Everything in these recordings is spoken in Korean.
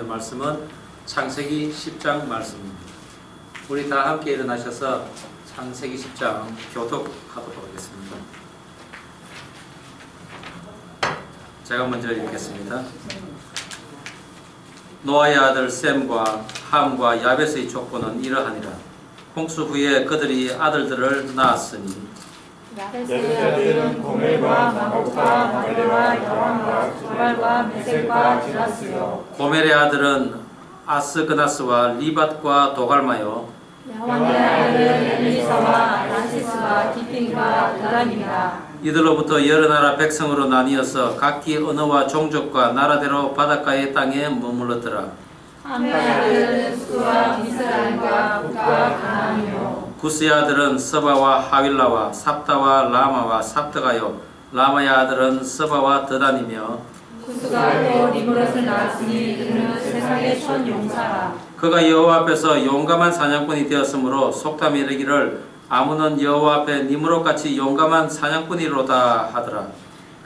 말씀은 창세기 10장 말씀입니다. 우리 다 함께 일어나셔서 창세기 10장 교독하도록 하겠습니다. 제가 먼저 읽겠습니다. 노아의 아들 셈과 함과 야벳의 족보는 이러하니라. 홍수 후에 그들이 아들들을 낳았으니 야벳의 아들은 고멜과 마곡과 마레와 여왕과 두발과 메섹과 디라스요. 고멜의 아들은 아스그나스와 리밧과 도갈마요. 여왕의 아들은 엘리사와 라시스와 디핀과 드단이라. 이들로부터 여러 나라 백성으로 나뉘어서 각기 언어와 종족과 나라대로 바닷가의 땅에 머물렀더라. 함의 아들은 수와 미스라임과 북과 가나안이요. 구스의 아들은 서바와 하윌라와 삽다와 라마와 삽드가요. 라마의 아들은 서바와 드단이며 구스가 또 리브롯을 낳았으니 이는 세상의 첫 용사라. 그가 여호와 앞에서 용감한 사냥꾼이 되었으므로 속담이 이르기를 아무는 여호와 앞에 니므롯같이 용감한 사냥꾼이로다 하더라.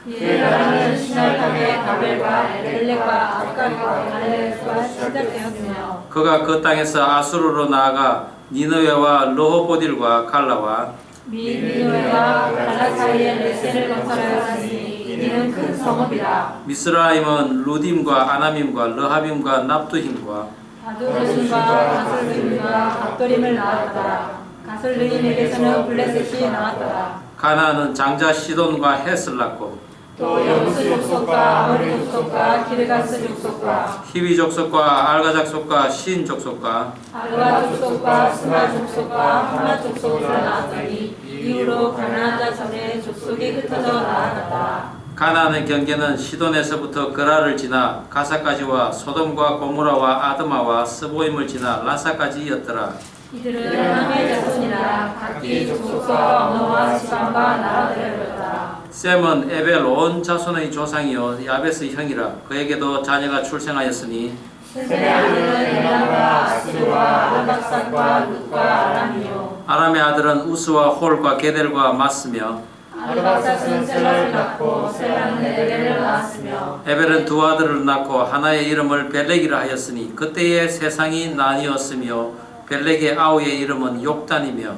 그의 나라는 신할함의 바벨과 엘렉과 아까과 갈레과 시작되었으며 그가 그 땅에서 아수르로 나아가 니느웨와 르호보딜과 갈라와 미니웨와 갈라 사이에 레센을 건설하였으니 이는 큰 성읍이라. 미스라임은 루딤과 아나밈과 르하빔과 납두힘과 바두르심과 가솔르임과 갑도림을 낳았더라. 가솔르임에게서는 블레셋이 나왔더라. 가나안은 장자 시돈과 헷을 낳고 또 여부스 족속과 아모리 족속과 기르가스 족속과 히위 족속과 알가 족속과 신 족속과 알바 족속과 스마 족속과 하마 족속을 낳았더니 이후로 가나안 자손의 족속이 흩어져 나아갔다. 가나안의 경계는 시돈에서부터 그라를 지나 가사까지와 소돔과 고모라와 아드마와 스보임을 지나 라사까지였더라. 이들은 함의 자손이라 각기 족속과 언어와 지방과 나라들을 이뤘다. 셈은 에벨 온 자손의 조상이요 야벳의 형이라. 그에게도 자녀가 출생하였으니 셈의 아들은 엘람과 아스루와 아르박삭과 룻과 아람이요. 아람의 아들은 우스와 홀과 게델과 마스며 아르박삭은 셀라를 낳고 셀라는 에벨을 낳았으며 에벨은 두 아들을 낳고 하나의 이름을 벨렉이라 하였으니 그때의 세상이 나뉘었으며 벨렉의 아우의 이름은 욕단이며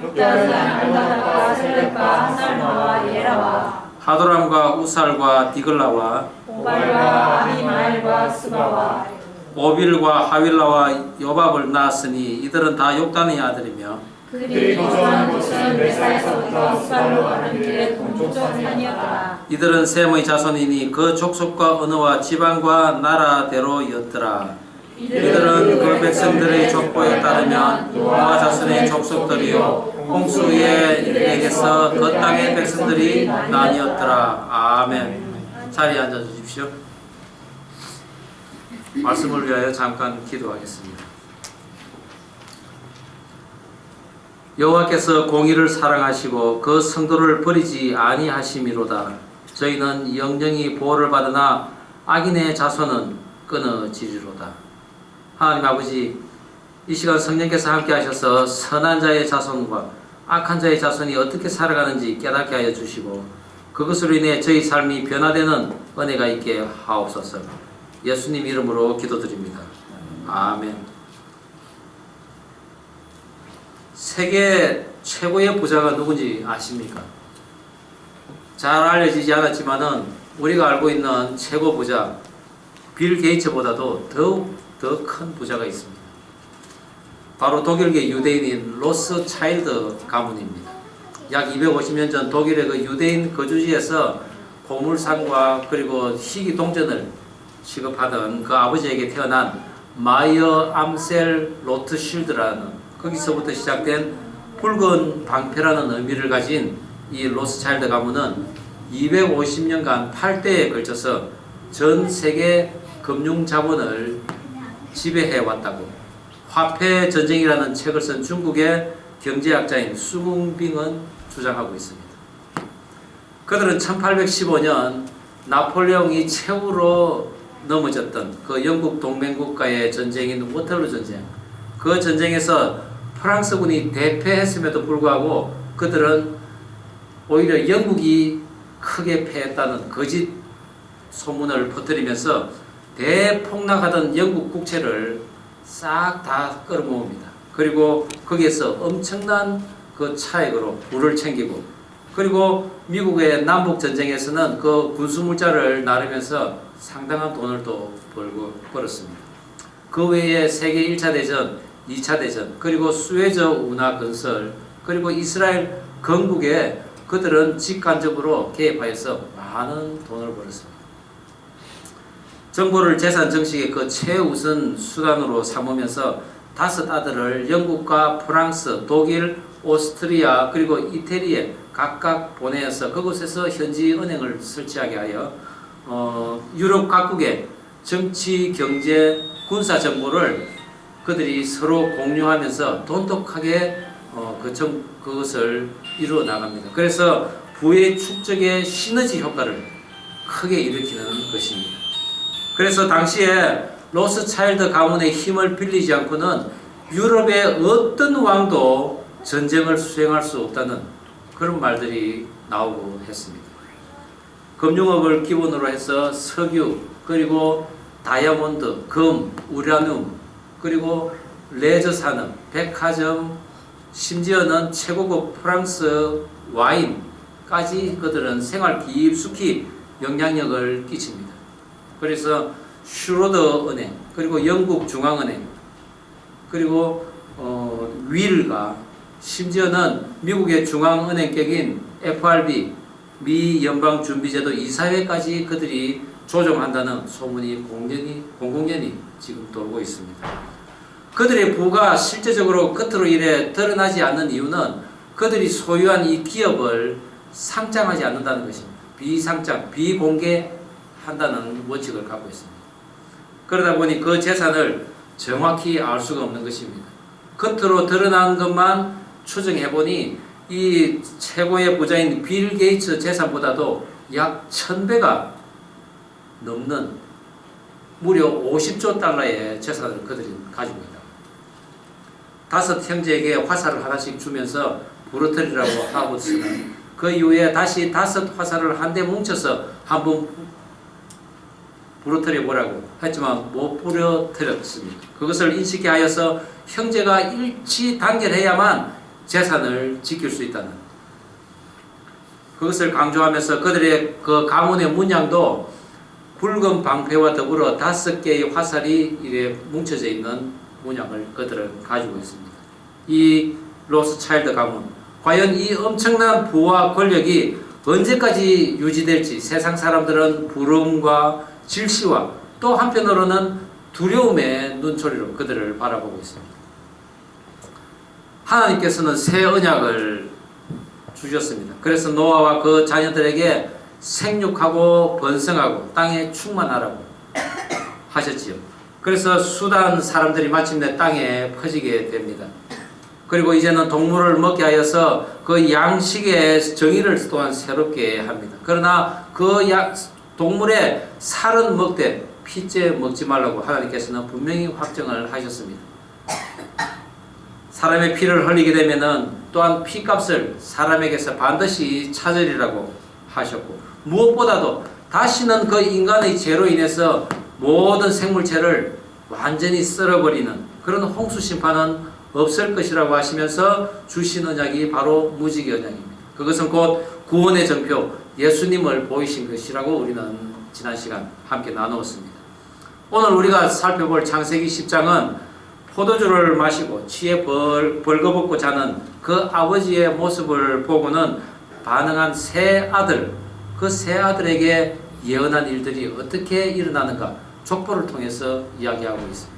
욕단은 알바닥과 셀렉과 하살마와 예라와 하도람과 우살과 디글라와 오발과 아비마엘과 스바와 오빌과 하윌라와 요밥을 낳았으니 이들은 다 욕단의 아들이며 그들이 거주한 곳은 메사에서부터 스발로 가는 길의 동쪽 산이었더라. 이들은 셈의 자손이니 그 족속과 언어와 지방과 나라대로였더라. 이들은 그 백성들의 족보에 따르면 노아 자손의 족속들이요 홍수 후에 이들에게서 그 땅의 백성들이 나뉘었더라. 아멘. 자리에 앉아 주십시오. 말씀을 위하여 잠깐 기도하겠습니다. 여호와께서 공의를 사랑하시고 그 성도를 버리지 아니하심이로다. 저희는 영영이 보호를 받으나 악인의 자손은 끊어지리로다. 하나님 아버지, 이 시간 성령께서 함께 하셔서 선한 자의 자손과 악한 자의 자손이 어떻게 살아가는지 깨닫게 하여 주시고 그것으로 인해 저희 삶이 변화되는 은혜가 있게 하옵소서. 예수님 이름으로 기도드립니다. 아멘. 세계 최고의 부자가 누군지 아십니까? 잘 알려지지 않았지만은 우리가 알고 있는 최고 부자 빌 게이츠보다도 더욱 더 큰 부자가 있습니다. 바로 독일계 유대인인 로스차일드 가문입니다. 약 250년 전 독일의 그 유대인 거주지에서 고물상과 그리고 희귀 동전을 취급하던 그 아버지에게 태어난 마이어 암셀 로트실드라는 거기서부터 시작된 붉은 방패라는 의미를 가진 이 로스차일드 가문은 250년간 8대에 걸쳐서 전 세계 금융 자본을 지배해 왔다고 화폐 전쟁이라는 책을 쓴 중국의 경제학자인 수궁빙은 주장하고 있습니다. 그들은 1815년 나폴레옹이 최후로 넘어졌던 그 영국 동맹국가의 전쟁인 워털루 전쟁, 그 전쟁에서 프랑스군이 대패했음에도 불구하고 그들은 오히려 영국이 크게 패했다는 거짓 소문을 퍼뜨리면서 대폭락하던 영국 국채를 싹 다 끌어모읍니다. 그리고 거기에서 엄청난 그 차액으로 부를 챙기고, 그리고 미국의 남북 전쟁에서는 그 군수물자를 나르면서 상당한 돈을 또 벌었습니다. 그 외에 세계 1차 대전, 2차 대전, 그리고 수에즈 운하 건설, 그리고 이스라엘 건국에 그들은 직간접으로 개입하여서 많은 돈을 벌었습니다. 정보를 재산 정식의 그 최우선 수단으로 삼으면서 5 아들을 영국과 프랑스, 독일, 오스트리아 그리고 이태리에 각각 보내어서 그곳에서 현지 은행을 설치하게 하여 유럽 각국의 정치, 경제, 군사 정보를 그들이 서로 공유하면서 돈독하게 그것을 이루어 나갑니다. 그래서 부의 축적의 시너지 효과를 크게 일으키는 것입니다. 그래서 당시에 로스차일드 가문의 힘을 빌리지 않고는 유럽의 어떤 왕도 전쟁을 수행할 수 없다는 그런 말들이 나오고 했습니다. 금융업을 기본으로 해서 석유, 그리고 다이아몬드, 금, 우라늄, 그리고 레저 산업, 백화점, 심지어는 최고급 프랑스 와인까지 그들은 생활 깊숙이 영향력을 끼칩니다. 그래서 슈로더 은행, 그리고 영국 중앙은행, 그리고 윌가, 심지어는 미국의 중앙은행격인 FRB, 미 연방준비제도 이사회까지 그들이 조종한다는 소문이 공공연히 지금 돌고 있습니다. 그들의 부가 실제적으로 겉으로 이래 드러나지 않는 이유는 그들이 소유한 이 기업을 상장하지 않는다는 것입니다. 비상장, 비공개한다는 원칙을 갖고 있습니다. 그러다 보니 그 재산을 정확히 알 수가 없는 것입니다. 겉으로 드러난 것만 추정해보니 이 최고의 부자인 빌 게이츠 재산보다도 약 1000배가 넘는 무려 50조 달러의 재산을 그들이 가지고 있다. 5 형제에게 화살을 하나씩 주면서 부러뜨리라고 하고서는 그 이후에 다시 5 화살을 한데 뭉쳐서 한번 부러뜨려 보라고 했지만 못 부러뜨렸습니다. 그것을 인식해 하여서 형제가 일치 단결해야만 재산을 지킬 수 있다는 그것을 강조하면서 그들의 그 가문의 문양도 붉은 방패와 더불어 5개의 화살이 이래 뭉쳐져 있는 문양을 그들은 가지고 있습니다. 이 로스차일드 가문, 과연 이 엄청난 부와 권력이 언제까지 유지될지 세상 사람들은 부러움과 질시와 또 한편으로는 두려움의 눈초리로 그들을 바라보고 있습니다. 하나님께서는 새 언약을 주셨습니다. 그래서 노아와 그 자녀들에게 생육하고 번성하고 땅에 충만하라고 하셨지요. 그래서 수단 사람들이 마침내 땅에 퍼지게 됩니다. 그리고 이제는 동물을 먹게 하여서 그 양식의 정의를 또한 새롭게 합니다. 그러나 그 동물의 살은 먹되 피째 먹지 말라고 하나님께서는 분명히 확정을 하셨습니다. 사람의 피를 흘리게 되면은 또한 피값을 사람에게서 반드시 찾으리라고 하셨고, 무엇보다도 다시는 그 인간의 죄로 인해서 모든 생물체를 완전히 썰어버리는 그런 홍수 심판은 없을 것이라고 하시면서 주신 언약이 바로 무지개 언약입니다. 그것은 곧 구원의 정표 예수님을 보이신 것이라고 우리는 지난 시간 함께 나누었습니다. 오늘 우리가 살펴볼 창세기 10장은 포도주를 마시고 취해 벌거벗고 자는 그 아버지의 모습을 보고는 반응한 세 아들, 그 세 아들에게 예언한 일들이 어떻게 일어나는가 족보를 통해서 이야기하고 있습니다.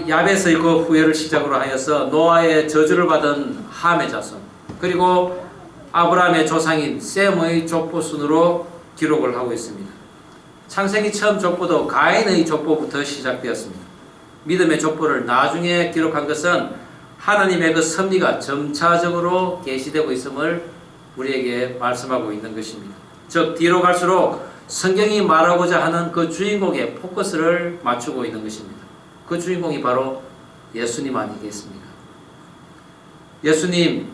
야벳의 그 후예를 시작으로 하여서 노아의 저주를 받은 함의 자손, 그리고 아브라함의 조상인 셈의 족보 순으로 기록을 하고 있습니다. 창세기 처음 족보도 가인의 족보부터 시작되었습니다. 믿음의 족보를 나중에 기록한 것은 하나님의 그 섭리가 점차적으로 계시되고 있음을 우리에게 말씀하고 있는 것입니다. 즉 뒤로 갈수록 성경이 말하고자 하는 그 주인공의 포커스를 맞추고 있는 것입니다. 그 주인공이 바로 예수님 아니겠습니까? 예수님,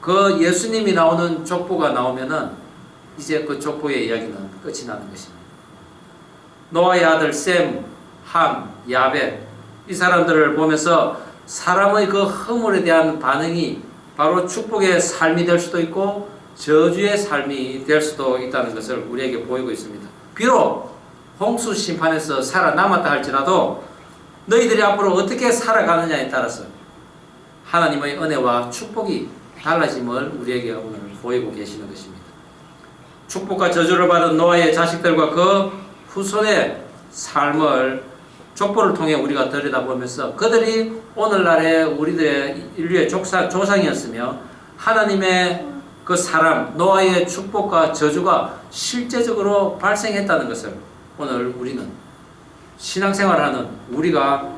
그 예수님이 나오는 족보가 나오면은 이제 그 족보의 이야기는 끝이 나는 것입니다. 노아의 아들 셈, 함, 야벳 이 사람들을 보면서 사람의 그 허물에 대한 반응이 바로 축복의 삶이 될 수도 있고 저주의 삶이 될 수도 있다는 것을 우리에게 보이고 있습니다. 비록 홍수 심판에서 살아남았다 할지라도 너희들이 앞으로 어떻게 살아가느냐에 따라서 하나님의 은혜와 축복이 달라짐을 우리에게 오늘 보이고 계시는 것입니다. 축복과 저주를 받은 노아의 자식들과 그 후손의 삶을 족보를 통해 우리가 들여다보면서 그들이 오늘날의 우리들의 인류의 조상이었으며 하나님의 그 사람 노아의 축복과 저주가 실제적으로 발생했다는 것을 오늘 우리는 신앙생활하는 우리가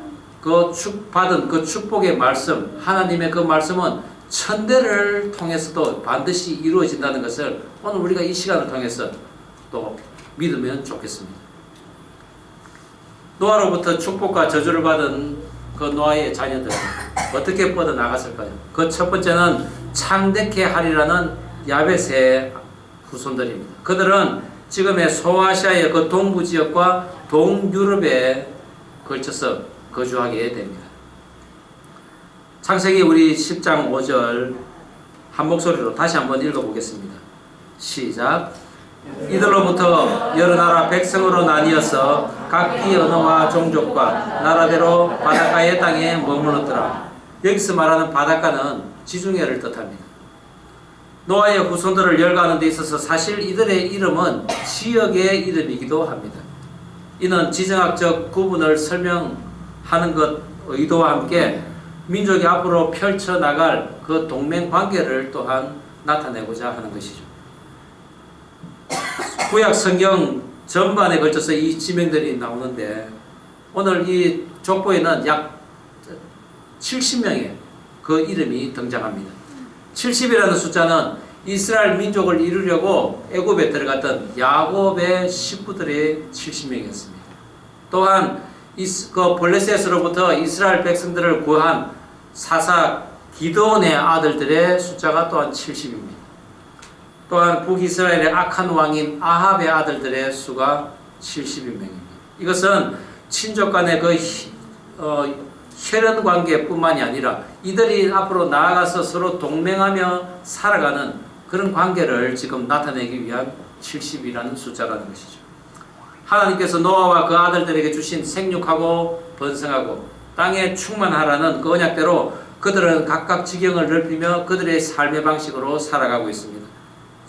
받은 그 축복의 말씀, 하나님의 그 말씀은 천대를 통해서도 반드시 이루어진다는 것을 오늘 우리가 이 시간을 통해서 또 믿으면 좋겠습니다. 노아로부터 축복과 저주를 받은 그 노아의 자녀들은 어떻게 뻗어나갔을까요? 그 첫 번째는 창대케 하리라는 야벳의 후손들입니다. 그들은 지금의 소아시아의 그 동부 지역과 동유럽에 걸쳐서 거주하게 됩니다. 창세기 우리 10장 5절 한 목소리로 다시 한번 읽어보겠습니다. 시작. 이들로부터 여러 나라 백성으로 나뉘어서 각기 언어와 종족과 나라대로 바닷가의 땅에 머물렀더라. 여기서 말하는 바닷가는 지중해를 뜻합니다. 노아의 후손들을 열거하는 데 있어서 사실 이들의 이름은 지역의 이름이기도 합니다. 이는 지정학적 구분을 설명하는 것 의도와 함께 민족이 앞으로 펼쳐나갈 그 동맹관계를 또한 나타내고자 하는 것이죠. 구약 성경 전반에 걸쳐서 이 지명들이 나오는데 오늘 이 족보에는 약 70명의 그 이름이 등장합니다. 70이라는 숫자는 이스라엘 민족을 이루려고 애굽에 들어갔던 야곱의 식구들의 70명이었습니다. 또한 그 블레셋으로부터 이스라엘 백성들을 구한 사사 기드온의 아들들의 숫자가 또한 70입니다. 또한 북이스라엘의 악한 왕인 아합의 아들들의 수가 70인명입니다. 이것은 친족 간의 그 혈연 관계뿐만이 아니라 이들이 앞으로 나아가서 서로 동맹하며 살아가는 그런 관계를 지금 나타내기 위한 70이라는 숫자라는 것이죠. 하나님께서 노아와 그 아들들에게 주신 생육하고 번성하고 땅에 충만하라는 그 언약대로 그들은 각각 지경을 넓히며 그들의 삶의 방식으로 살아가고 있습니다.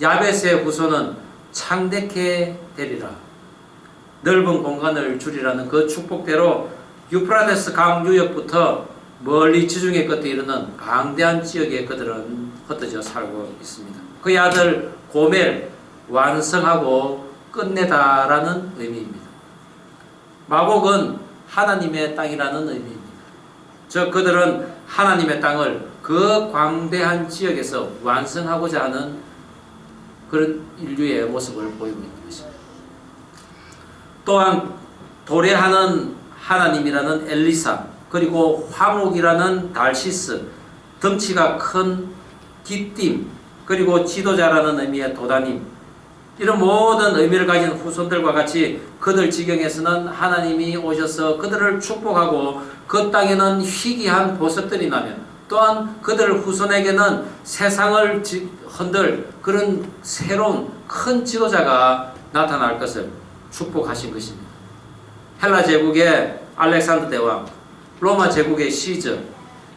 야벳의 후손은 창대케 되리라. 넓은 공간을 주리라는 그 축복대로 유프라테스 강 유역부터 멀리 지중해 끝에 이르는 강대한 지역에 그들은 흩어져 살고 있습니다. 그의 아들 고멜 완성하고 끝내다라는 의미입니다. 마곡은 하나님의 땅이라는 의미입니다. 즉 그들은 하나님의 땅을 그 광대한 지역에서 완성하고자 하는 그런 인류의 모습을 보이고 있는 것입니다. 또한 도래하는 하나님이라는 엘리사, 그리고 화목이라는 달시스, 덩치가 큰 기띔, 그리고 지도자라는 의미의 도다님, 이런 모든 의미를 가진 후손들과 같이 그들 지경에서는 하나님이 오셔서 그들을 축복하고 그 땅에는 희귀한 보석들이 나며 또한 그들 후손에게는 세상을 흔들 그런 새로운 큰 지도자가 나타날 것을 축복하신 것입니다. 헬라 제국의 알렉산더 대왕, 로마 제국의 시저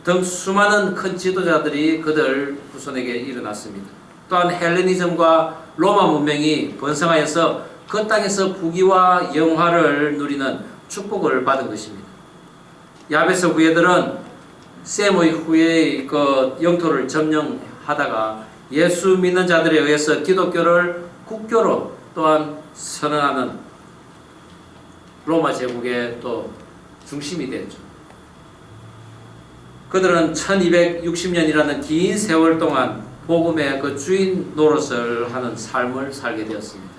등 수많은 큰 지도자들이 그들 후손에게 일어났습니다. 또한 헬레니즘과 로마 문명이 번성하여서 그 땅에서 부귀와 영화를 누리는 축복을 받은 것입니다. 야벳의 후예들은 셈의 후예의 그 영토를 점령하다가 예수 믿는 자들에 의해서 기독교를 국교로 또한 선언하는 로마 제국의 또 중심이 되었죠. 그들은 1260년이라는 긴 세월 동안 복음의 그 주인 노릇을 하는 삶을 살게 되었습니다.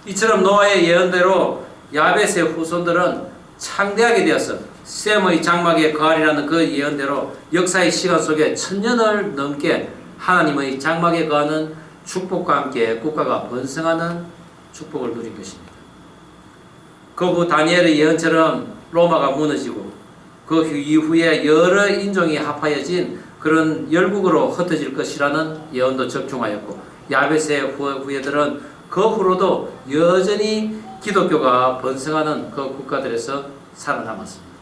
이처럼 노아의 예언대로 야벳의 후손들은 창대하게 되어서 셈의 장막에 거하리라는 그 예언대로 역사의 시간 속에 1000년을 넘게 하나님의 장막에 거하는 축복과 함께 국가가 번성하는 축복을 누린 것입니다. 그 후 다니엘의 예언처럼 로마가 무너지고 그 이후에 여러 인종이 합하여진 그런 열국으로 흩어질 것이라는 예언도 적중하였고 야벳의 후예들은 그 후로도 여전히 기독교가 번성하는 그 국가들에서 살아남았습니다.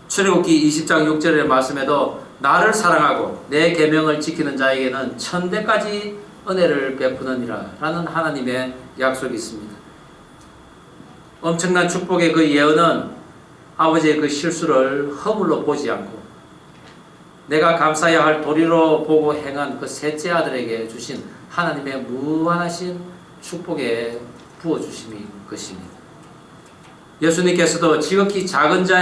출애굽기 20장 6절의 말씀에도 나를 사랑하고 내 계명을 지키는 자에게는 천대까지 은혜를 베푸느니라 라는 하나님의 약속이 있습니다. 엄청난 축복의 그 예언은 아버지의 그 실수를 허물로 보지 않고 내가 감사해야 할 도리로 보고 행한 그 셋째 아들에게 주신 하나님의 무한하신 축복에 부어주심이 것입니다. 예수님께서도 지극히 작은 자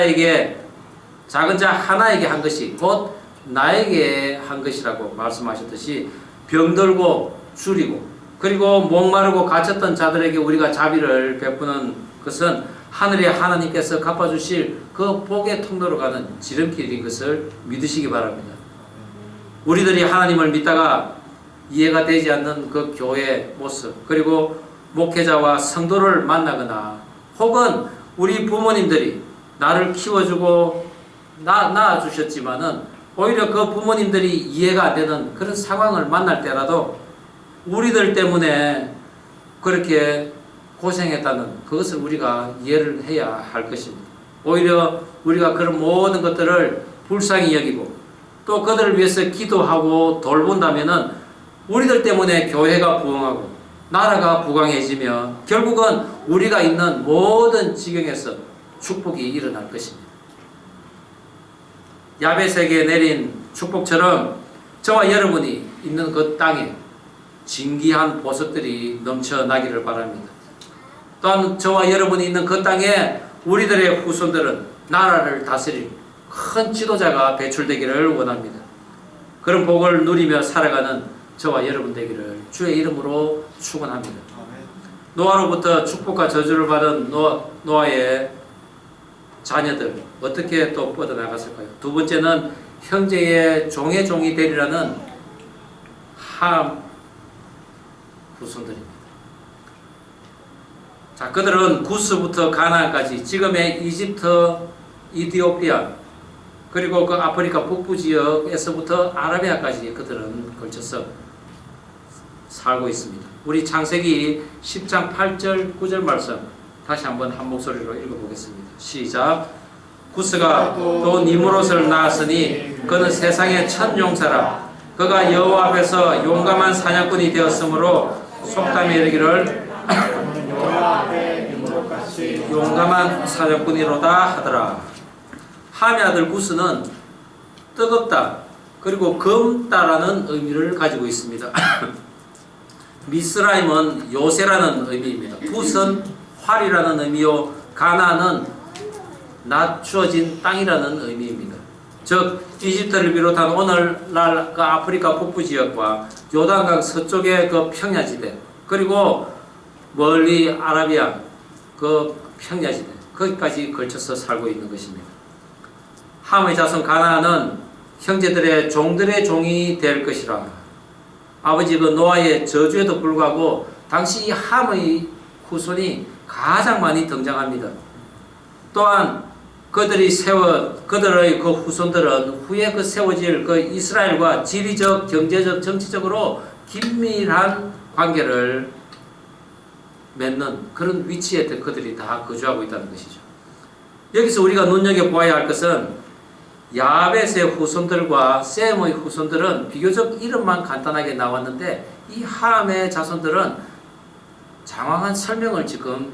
하나에게 한 것이 곧 나에게 한 것이라고 말씀하셨듯이 병들고 줄이고 그리고 목마르고 갇혔던 자들에게 우리가 자비를 베푸는 것은 하늘의 하나님께서 갚아주실 그 복의 통로로 가는 지름길인 것을 믿으시기 바랍니다. 우리들이 하나님을 믿다가 이해가 되지 않는 그 교회 모습 그리고 목회자와 성도를 만나거나 혹은 우리 부모님들이 나를 키워주고 낳아주셨지만은 오히려 그 부모님들이 이해가 안 되는 그런 상황을 만날 때라도 우리들 때문에 그렇게 고생했다는 그것을 우리가 이해를 해야 할 것입니다. 오히려 우리가 그런 모든 것들을 불쌍히 여기고 또 그들을 위해서 기도하고 돌본다면은 우리들 때문에 교회가 부흥하고 나라가 부강해지며 결국은 우리가 있는 모든 지경에서 축복이 일어날 것입니다. 야벳에게 내린 축복처럼 저와 여러분이 있는 그 땅에 진귀한 보석들이 넘쳐나기를 바랍니다. 또한 저와 여러분이 있는 그 땅에 우리들의 후손들은 나라를 다스릴 큰 지도자가 배출되기를 원합니다. 그런 복을 누리며 살아가는 저와 여러분 되기를 주의 이름으로 축원합니다. 노아로부터 축복과 저주를 받은 노아의 자녀들 어떻게 또 뻗어나갔을까요? 두 번째는 형제의 종의 종이 되리라는 함 후손들입니다. 자, 그들은 구스부터 가나안까지 지금의 이집트, 이디오피아 그리고 그 아프리카 북부 지역에서부터 아라비아까지 그들은 걸쳐서 살고 있습니다. 우리 창세기 10장 8절 9절 말씀 다시 한번 한 목소리로 읽어보겠습니다. 시작. 구스가 또 니므롯을 낳았으니 그는 세상의 첫 용사라. 그가 여호와 앞에서 용감한 사냥꾼이 되었으므로 속담에 이르기를 용감한 사냥꾼이로다 하더라. 함의 아들 구스는 뜨겁다 그리고 검다라는 의미를 가지고 있습니다. 미스라임은 요새라는 의미입니다. 굿은 활이라는 의미요 가나안은 낮추어진 땅이라는 의미입니다. 즉 이집트를 비롯한 오늘날 그 아프리카 북부 지역과 요단강 서쪽의 그 평야지대 그리고 멀리 아라비아 그 평야지대 거기까지 걸쳐서 살고 있는 것입니다. 함의 자손 가나안은 형제들의 종들의 종이 될 것이라. 아버지 그 노아의 저주에도 불구하고 당시 함의 후손이 가장 많이 등장합니다. 또한 그들의 그 후손들은 후에 그 세워질 그 이스라엘과 지리적, 경제적, 정치적으로 긴밀한 관계를 맺는 그런 위치에 그들이 다 거주하고 있다는 것이죠. 여기서 우리가 눈여겨보아야 할 것은 야벳의 후손들과 셈의 후손들은 비교적 이름만 간단하게 나왔는데 이 함의 자손들은 장황한 설명을 지금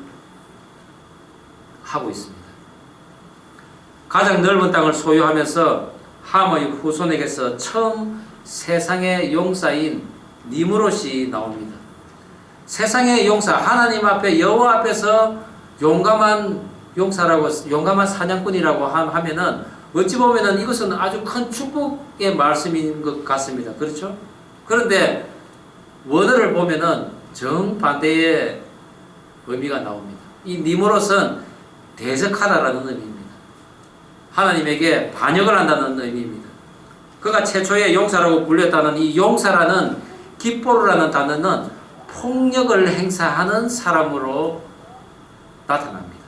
하고 있습니다. 가장 넓은 땅을 소유하면서 함의 후손에게서 처음 세상의 용사인 니므롯이 나옵니다. 세상의 용사, 하나님 앞에 여호와 앞에서 용감한 용사라고, 용감한 사냥꾼이라고 하면은 어찌 보면은 이것은 아주 큰 축복의 말씀인 것 같습니다. 그렇죠? 그런데 원어를 보면은 정반대의 의미가 나옵니다. 이 니므롯은 대적하다라는 의미입니다. 하나님에게 반역을 한다는 의미입니다. 그가 최초의 용사라고 불렸다는 이 용사라는 기포르라는 단어는 폭력을 행사하는 사람으로 나타납니다.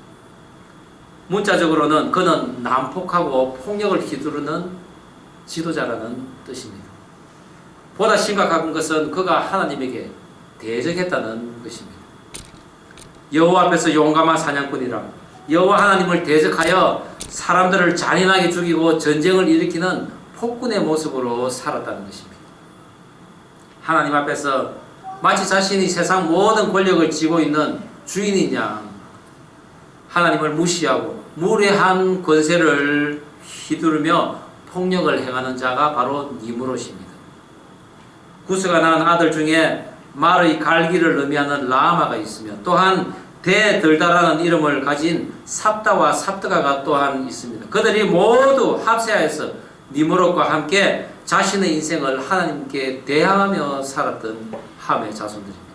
문자적으로는 그는 난폭하고 폭력을 휘두르는 지도자라는 뜻입니다. 보다 심각한 것은 그가 하나님에게 대적했다는 것입니다. 여호와 앞에서 용감한 사냥꾼이라 여호와 하나님을 대적하여 사람들을 잔인하게 죽이고 전쟁을 일으키는 폭군의 모습으로 살았다는 것입니다. 하나님 앞에서 마치 자신이 세상 모든 권력을 쥐고 있는 주인인 양 하나님을 무시하고 무례한 권세를 휘두르며 폭력을 행하는 자가 바로 니므롯입니다. 구스가 낳은 아들 중에 말의 갈기를 의미하는 라마가 있으며 또한 대들다라는 이름을 가진 삽다와 삽드가가 또한 있습니다. 그들이 모두 합세하여서 니므롯과 함께 자신의 인생을 하나님께 대항하며 살았던 함의 자손들입니다.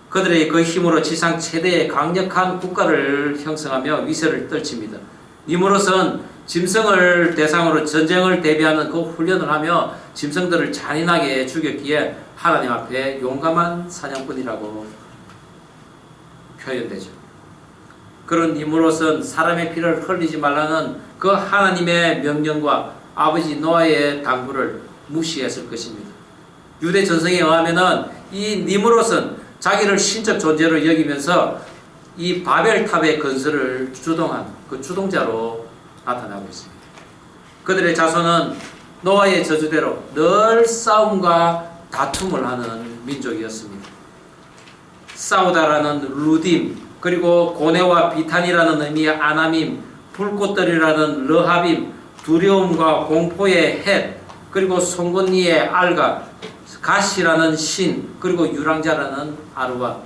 그들의 그 힘으로 지상 최대의 강력한 국가를 형성하며 위세를 떨칩니다. 니므롯은 짐승을 대상으로 전쟁을 대비하는 그 훈련을 하며 짐승들을 잔인하게 죽였기에 하나님 앞에 용감한 사냥꾼이라고 표현되죠. 그런 니므롯은 사람의 피를 흘리지 말라는 그 하나님의 명령과 아버지 노아의 당부를 무시했을 것입니다. 유대 전성에 의하면은 이 니므롯은 자기를 신적 존재로 여기면서 이 바벨탑의 건설을 주동한 그 주동자로 나타나고 있습니다. 그들의 자손은 노아의 저주대로 늘 싸움과 다툼을 하는 민족이었습니다. 싸우다라는 루딤, 그리고 고뇌와 비탄이라는 의미의 아나밈, 불꽃들이라는 르하빔, 두려움과 공포의 헷, 그리고 송곳니의 알가, 가시라는 신, 그리고 유랑자라는 아르와.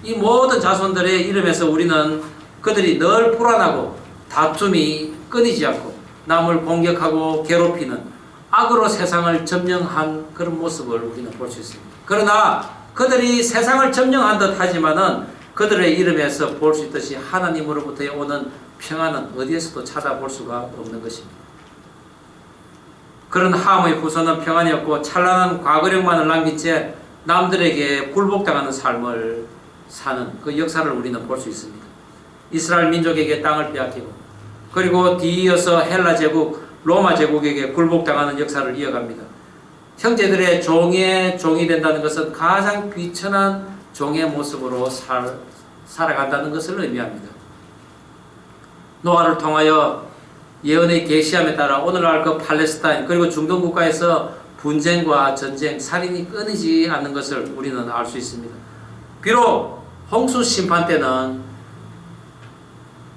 이 모든 자손들의 이름에서 우리는 그들이 늘 불안하고 다툼이 끊이지 않고 남을 공격하고 괴롭히는 악으로 세상을 점령한 그런 모습을 우리는 볼 수 있습니다. 그러나 그들이 세상을 점령한 듯 하지만은 그들의 이름에서 볼 수 있듯이 하나님으로부터 오는 평안은 어디에서도 찾아볼 수가 없는 것입니다. 그런 함의 후손은 평안이 없고 찬란한 과거력만을 남긴 채 남들에게 굴복당하는 삶을 사는 그 역사를 우리는 볼 수 있습니다. 이스라엘 민족에게 땅을 빼앗기고 그리고 뒤이어서 헬라 제국, 로마 제국에게 굴복당하는 역사를 이어갑니다. 형제들의 종이 된다는 것은 가장 비천한 종의 모습으로 살아간다는 것을 의미합니다. 노아를 통하여 예언의 계시함에 따라 오늘날 그 팔레스타인 그리고 중동 국가에서 분쟁과 전쟁, 살인이 끊이지 않는 것을 우리는 알 수 있습니다. 비록 홍수 심판 때는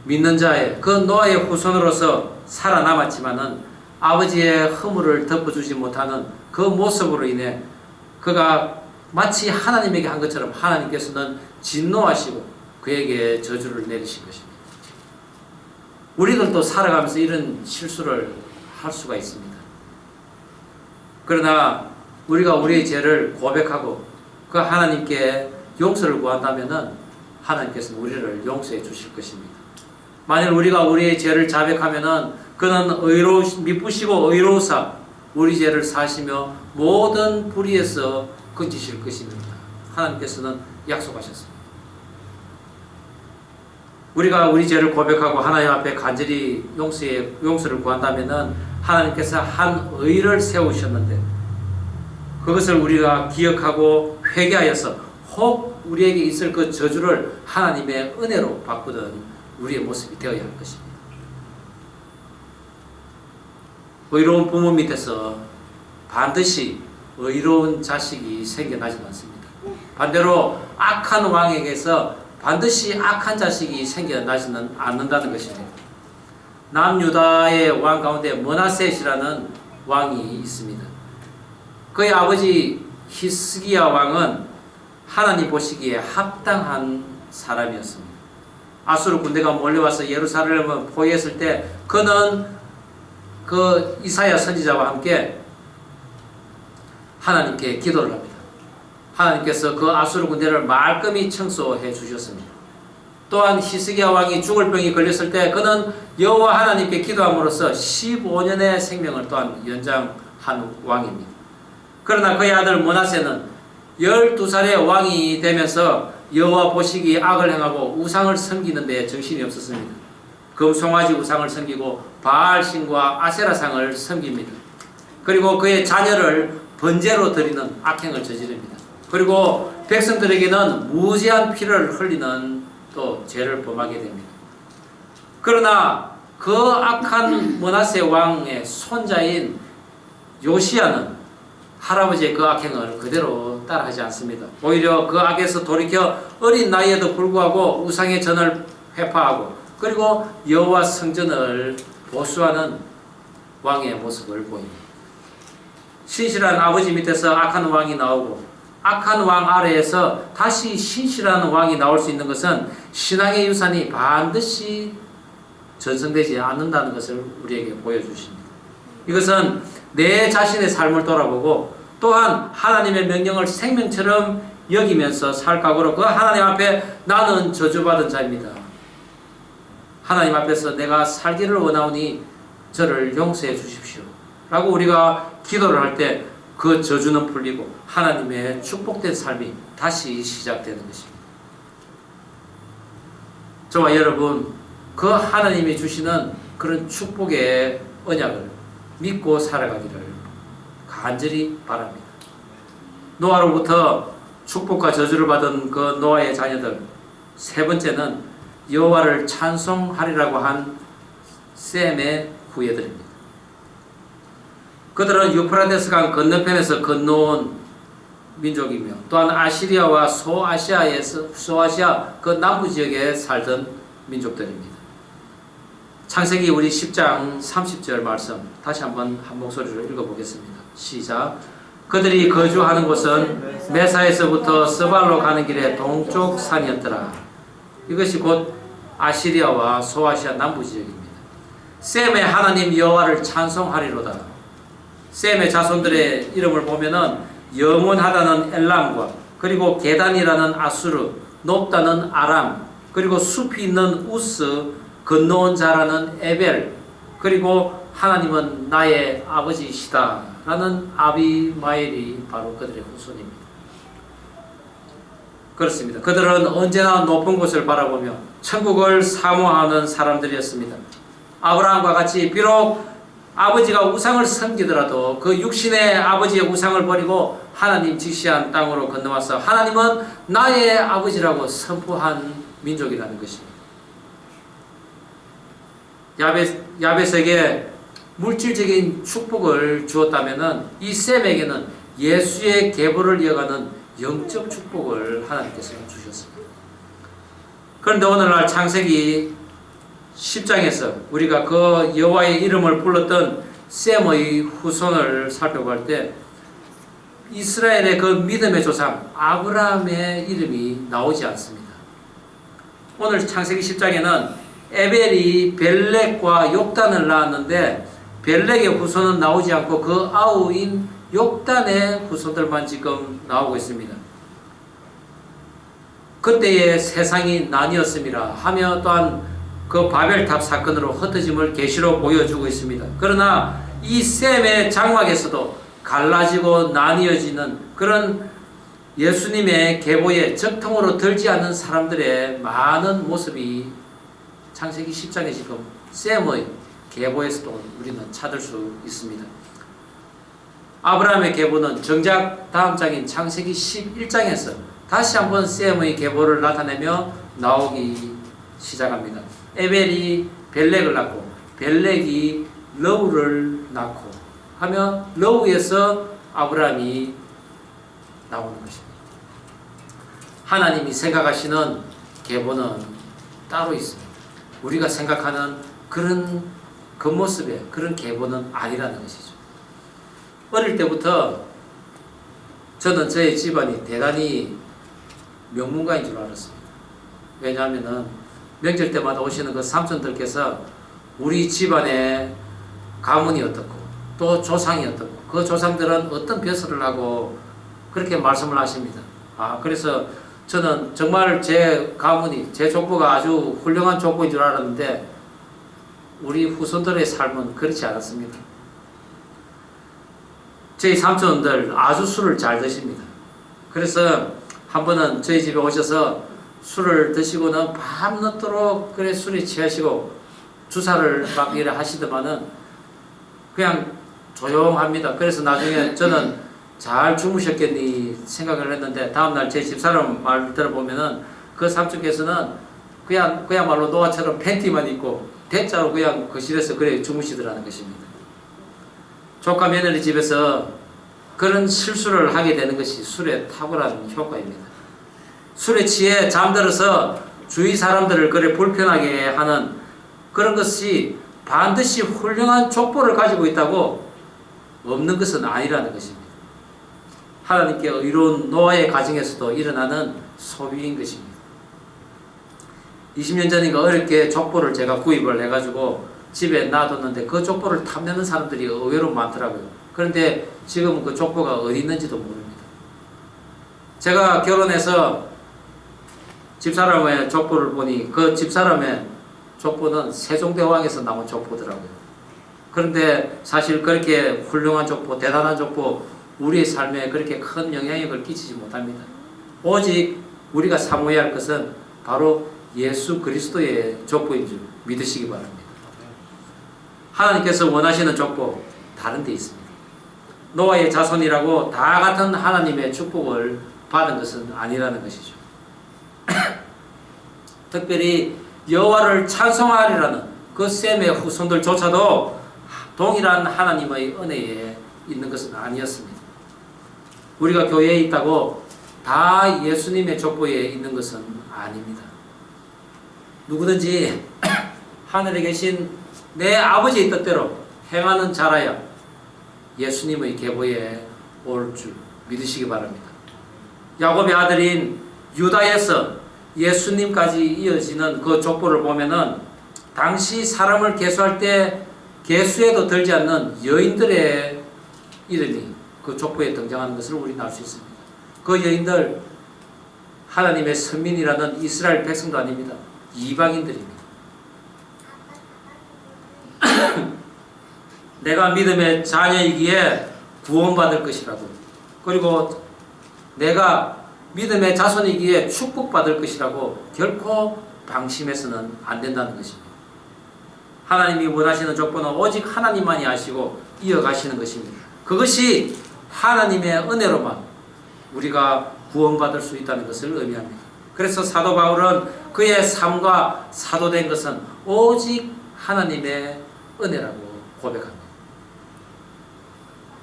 믿는 자의 그 노아의 후손으로서 살아남았지만은 아버지의 허물을 덮어주지 못하는 그 모습으로 인해 그가 마치 하나님에게 한 것처럼 하나님께서는 진노하시고 그에게 저주를 내리신 것입니다. 우리들도 살아가면서 이런 실수를 할 수가 있습니다. 그러나 우리가 우리의 죄를 고백하고 그 하나님께 용서를 구한다면은 하나님께서는 우리를 용서해 주실 것입니다. 만일 우리가 우리의 죄를 자백하면은 그는 미쁘시고 의로우사 우리 죄를 사시며 모든 불의에서 건지실 것입니다. 하나님께서는 약속하셨습니다. 우리가 우리 죄를 고백하고 하나님 앞에 간절히 용서를 구한다면은 하나님께서 한 의를 세우셨는데 그것을 우리가 기억하고 회개하여서 혹 우리에게 있을 그 저주를 하나님의 은혜로 바꾸던 우리의 모습이 되어야 할 것입니다. 의로운 부모 밑에서 반드시 의로운 자식이 생겨나지 않습니다. 반대로 악한 왕에게서 반드시 악한 자식이 생겨나지는 않는다는 것입니다. 남유다의 왕 가운데 므낫셋이라는 왕이 있습니다. 그의 아버지 히스기야 왕은 하나님 보시기에 합당한 사람이었습니다. 아수르 군대가 몰려와서 예루살렘을 포위했을 때 그는 그 이사야 선지자와 함께 하나님께 기도를 합니다. 하나님께서 그 아수르 군대를 말끔히 청소해 주셨습니다. 또한 히스기야 왕이 죽을 병이 걸렸을 때 그는 여호와 하나님께 기도함으로써 15년의 생명을 또한 연장한 왕입니다. 그러나 그의 아들 므낫세는 12살의 왕이 되면서 여호와 보시기에 악을 행하고 우상을 섬기는 데 정신이 없었습니다. 금송아지 우상을 섬기고 바알신과 아세라상을 섬깁니다. 그리고 그의 자녀를 번제로 드리는 악행을 저지릅니다. 그리고 백성들에게는 무제한 피를 흘리는 또 죄를 범하게 됩니다. 그러나 그 악한 므낫세 왕의 손자인 요시야는 할아버지의 그 악행을 그대로 따라하지 않습니다. 오히려 그 악에서 돌이켜 어린 나이에도 불구하고 우상의 전을 회파하고 그리고 여호와 성전을 보수하는 왕의 모습을 보입니다. 신실한 아버지 밑에서 악한 왕이 나오고 악한 왕 아래에서 다시 신실한 왕이 나올 수 있는 것은 신앙의 유산이 반드시 전승되지 않는다는 것을 우리에게 보여주십니다. 이것은 내 자신의 삶을 돌아보고 또한 하나님의 명령을 생명처럼 여기면서 살 각오로 그 하나님 앞에 나는 저주받은 자입니다. 하나님 앞에서 내가 살기를 원하오니 저를 용서해 주십시오. 라고 우리가 기도를 할 때 그 저주는 풀리고 하나님의 축복된 삶이 다시 시작되는 것입니다. 저와 여러분, 그 하나님이 주시는 그런 축복의 언약을 믿고 살아가기를 간절히 바랍니다. 노아로부터 축복과 저주를 받은 그 노아의 자녀들, 세 번째는 여호와를 찬송하리라고 한 셈의 후예들입니다. 그들은 유프라데스강 건너편에서 건너온 민족이며 또한 아시리아와 소아시아 그 남부 지역에 살던 민족들입니다. 창세기 우리 10장 30절 말씀 다시 한번 한 목소리로 읽어보겠습니다. 시작. 그들이 거주하는 곳은 메사에서부터 스발로 가는 길의 동쪽 산이었더라. 이것이 곧 아시리아와 소아시아 남부 지역입니다. 셈의 하나님 여호와를 찬송하리로다. 셈의 자손들의 이름을 보면은 영원하다는 엘람과 그리고 게단이라는 아수르, 높다는 아람, 그리고 숲이 있는 우스, 건너온 자라는 에벨, 그리고 하나님은 나의 아버지시다 라는 아비마엘이 바로 그들의 후손입니다. 그렇습니다. 그들은 언제나 높은 곳을 바라보며 천국을 사모하는 사람들이었습니다. 아브라함과 같이 비록 아버지가 우상을 섬기더라도 그 육신의 아버지의 우상을 버리고 하나님 지시한 땅으로 건너와서 하나님은 나의 아버지라고 선포한 민족이라는 것입니다. 야벳에게 물질적인 축복을 주었다면 이 셈에게는 예수의 계보를 이어가는 영적 축복을 하나님께서 주셨습니다. 그런데 오늘날 창세기 10장에서 우리가 그 여호와의 이름을 불렀던 셈의 후손을 살펴볼 때 이스라엘의 그 믿음의 조상 아브라함의 이름이 나오지 않습니다. 오늘 창세기 10장에는 에벨이 벨렉과 욕단을 낳았는데 벨렉의 후손은 나오지 않고 그 아우인 욕단의 후손들만 지금 나오고 있습니다. 그때의 세상이 나뉘었음이라 하며 또한 그 바벨탑 사건으로 흩어짐을 계시로 보여주고 있습니다. 그러나 이 셈의 장막에서도 갈라지고 나뉘어지는 그런 예수님의 계보에 적통으로 들지 않는 사람들의 많은 모습이 창세기 10장에 지금 셈의 계보에서도 우리는 찾을 수 있습니다. 아브라함의 계보는 정작 다음 장인 창세기 11장에서 다시 한번 셈의 계보를 나타내며 나오기 시작합니다. 에벨이 벨렉을 낳고 벨렉이 러우를 낳고 하며 러우에서 아브라함이 나오는 것입니다. 하나님이 생각하시는 계보는 따로 있습니다. 우리가 생각하는 그런 겉모습의 그런 계보는 아니라는 것이죠. 어릴 때부터 저는 저의 집안이 대단히 명문가인 줄 알았습니다. 왜냐하면은 명절 때마다 오시는 그 삼촌들께서 우리 집안의 가문이 어떻고 또 조상이 어떻고 그 조상들은 어떤 벼슬을 하고 그렇게 말씀을 하십니다. 그래서 저는 정말 제 가문이 제 족보가 아주 훌륭한 족보인 줄 알았는데 우리 후손들의 삶은 그렇지 않았습니다. 저희 삼촌들 아주 술을 잘 드십니다. 그래서 한 번은 저희 집에 오셔서 술을 드시고는 밤늦도록 그래 술에 취하시고 주사를 막 이래 하시더만은 그냥 조용합니다. 그래서 나중에 저는 잘 주무셨겠니 생각을 했는데 다음날 제 집사람 말 들어보면은 그 삼촌께서는 그야말로 노아처럼 팬티만 입고 대자로 그냥 거실에서 그래 주무시더라는 것입니다. 조카 며느리 집에서 그런 실수를 하게 되는 것이 술의 탁월한 효과입니다. 술에 취해 잠들어서 주위 사람들을 그래 불편하게 하는 그런 것이 반드시 훌륭한 족보를 가지고 있다고 없는 것은 아니라는 것입니다. 하나님께 의로운 노아의 가정에서도 일어나는 소비인 것입니다. 20년 전인가 어렵게 족보를 제가 구입을 해가지고 집에 놔뒀는데 그 족보를 탐내는 사람들이 의외로 많더라고요. 그런데 지금은 그 족보가 어디 있는지도 모릅니다. 제가 결혼해서 집사람의 족보를 보니 그 집사람의 족보는 세종대왕에서 나온 족보더라고요. 그런데 사실 그렇게 훌륭한 족보, 대단한 족보 우리의 삶에 그렇게 큰 영향력을 끼치지 못합니다. 오직 우리가 사모해야 할 것은 바로 예수 그리스도의 족보인 줄 믿으시기 바랍니다. 하나님께서 원하시는 족보 다른 데 있습니다. 노아의 자손이라고 다 같은 하나님의 축복을 받은 것은 아니라는 것이죠. 특별히 여호와를 찬송하리라는 그 셈의 후손들조차도 동일한 하나님의 은혜에 있는 것은 아니었습니다. 우리가 교회에 있다고 다 예수님의 족보에 있는 것은 아닙니다. 누구든지 하늘에 계신 내 아버지의 뜻대로 행하는 자라야 예수님의 계보에 올 줄 믿으시기 바랍니다. 야곱의 아들인 유다에서 예수님까지 이어지는 그 족보를 보면은 당시 사람을 계수할 때 계수에도 들지 않는 여인들의 이름이 그 족보에 등장하는 것을 우리는 알 수 있습니다. 그 여인들 하나님의 선민이라는 이스라엘 백성도 아닙니다. 이방인들입니다. 내가 믿음의 자녀이기에 구원받을 것이라고, 그리고 내가 믿음의 자손이기에 축복받을 것이라고 결코 방심해서는 안 된다는 것입니다. 하나님이 원하시는 족보는 오직 하나님만이 아시고 이어가시는 것입니다. 그것이 하나님의 은혜로만 우리가 구원받을 수 있다는 것을 의미합니다. 그래서 사도 바울은 그의 삶과 사도된 것은 오직 하나님의 은혜라고 고백합니다.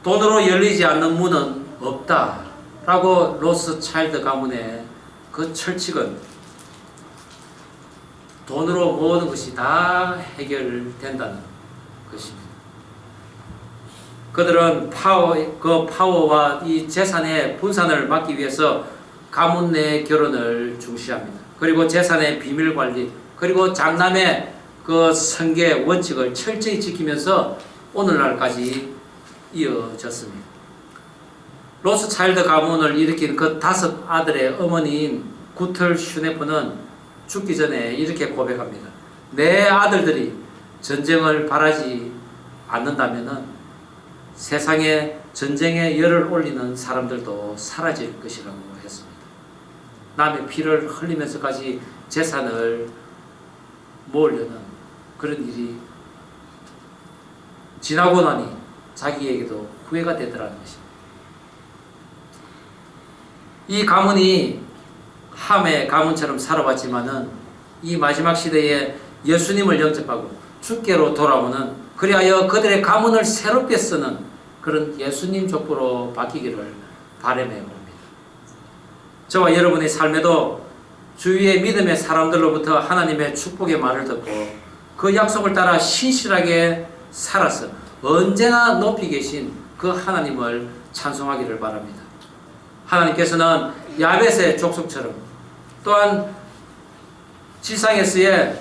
돈으로 열리지 않는 문은 없다 라고 로스 차일드 가문의 그 철칙은 돈으로 모든 것이 다 해결된다는 것입니다. 그들은 그 파워와 이 재산의 분산을 막기 위해서 가문 내 결혼을 중시합니다. 그리고 재산의 비밀 관리, 그리고 장남의 그 성계 원칙을 철저히 지키면서 오늘날까지 이어졌습니다. 로스 차일드 가문을 일으킨 그 5 아들의 어머니인 구틀 슈네프는 죽기 전에 이렇게 고백합니다. 내 아들들이 전쟁을 바라지 않는다면 세상에 전쟁의 열을 올리는 사람들도 사라질 것이라고 했습니다. 남의 피를 흘리면서까지 재산을 모으려는 그런 일이 지나고 나니 자기에게도 후회가 되더라는 것입니다. 이 가문이 함의 가문처럼 살아왔지만은 이 마지막 시대에 예수님을 영접하고 주께로 돌아오는, 그리하여 그들의 가문을 새롭게 쓰는 그런 예수님 족보로 바뀌기를 바라며 봅니다. 저와 여러분의 삶에도 주위의 믿음의 사람들로부터 하나님의 축복의 말을 듣고 그 약속을 따라 신실하게 살아서 언제나 높이 계신 그 하나님을 찬송하기를 바랍니다. 하나님께서는 야벳의 족속처럼 또한 지상에서의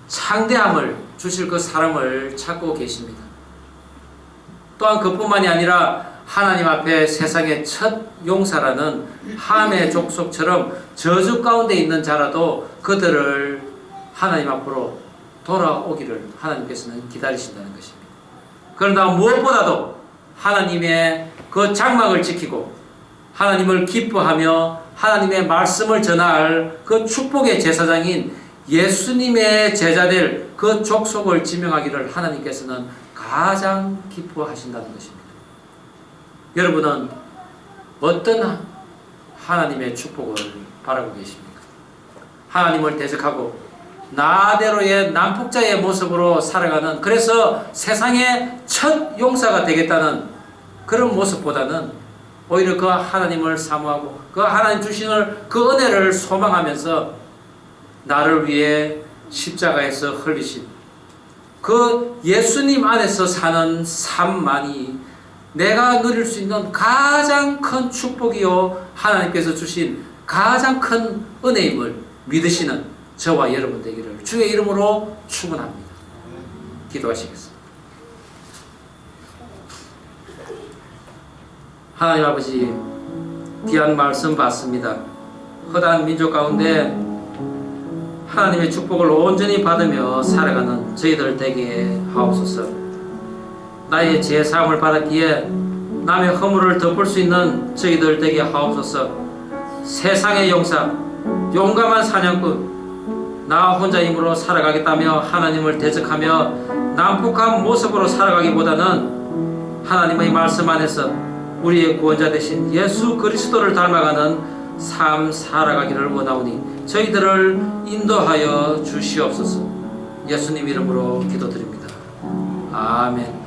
창대함을 주실 그 사람을 찾고 계십니다. 또한 그뿐만이 아니라 하나님 앞에 세상의 첫 용사라는 함의 족속처럼 저주 가운데 있는 자라도 그들을 하나님 앞으로 돌아오기를 하나님께서는 기다리신다는 것입니다. 그러나 무엇보다도 하나님의 그 장막을 지키고 하나님을 기뻐하며 하나님의 말씀을 전할 그 축복의 제사장인 예수님의 제자들 그 족속을 지명하기를 하나님께서는 가장 기뻐하신다는 것입니다. 여러분은 어떤 하나님의 축복을 바라고 계십니까? 하나님을 대적하고 나대로의 남북자의 모습으로 살아가는, 그래서 세상의 첫 용사가 되겠다는 그런 모습보다는 오히려 그 하나님을 사모하고 그 하나님 주시는 그 은혜를 소망하면서 나를 위해 십자가에서 흘리신 그 예수님 안에서 사는 삶만이 내가 누릴 수 있는 가장 큰 축복이요 하나님께서 주신 가장 큰 은혜임을 믿으시는 저와 여러분 되기를 주의 이름으로 축원합니다. 기도하시겠습니다. 하나님 아버지, 귀한 말씀 받습니다. 허다한 민족 가운데 하나님의 축복을 온전히 받으며 살아가는 저희들 되게 하옵소서. 나의 제 사함을 받았기에 남의 허물을 덮을 수 있는 저희들 되게 하옵소서. 세상의 용사, 용감한 사냥꾼, 나 혼자 힘으로 살아가겠다며 하나님을 대적하며 난폭한 모습으로 살아가기보다는 하나님의 말씀 안에서 우리의 구원자 되신 예수 그리스도를 닮아가는 삶 살아가기를 원하오니 저희들을 인도하여 주시옵소서. 예수님 이름으로 기도드립니다. 아멘.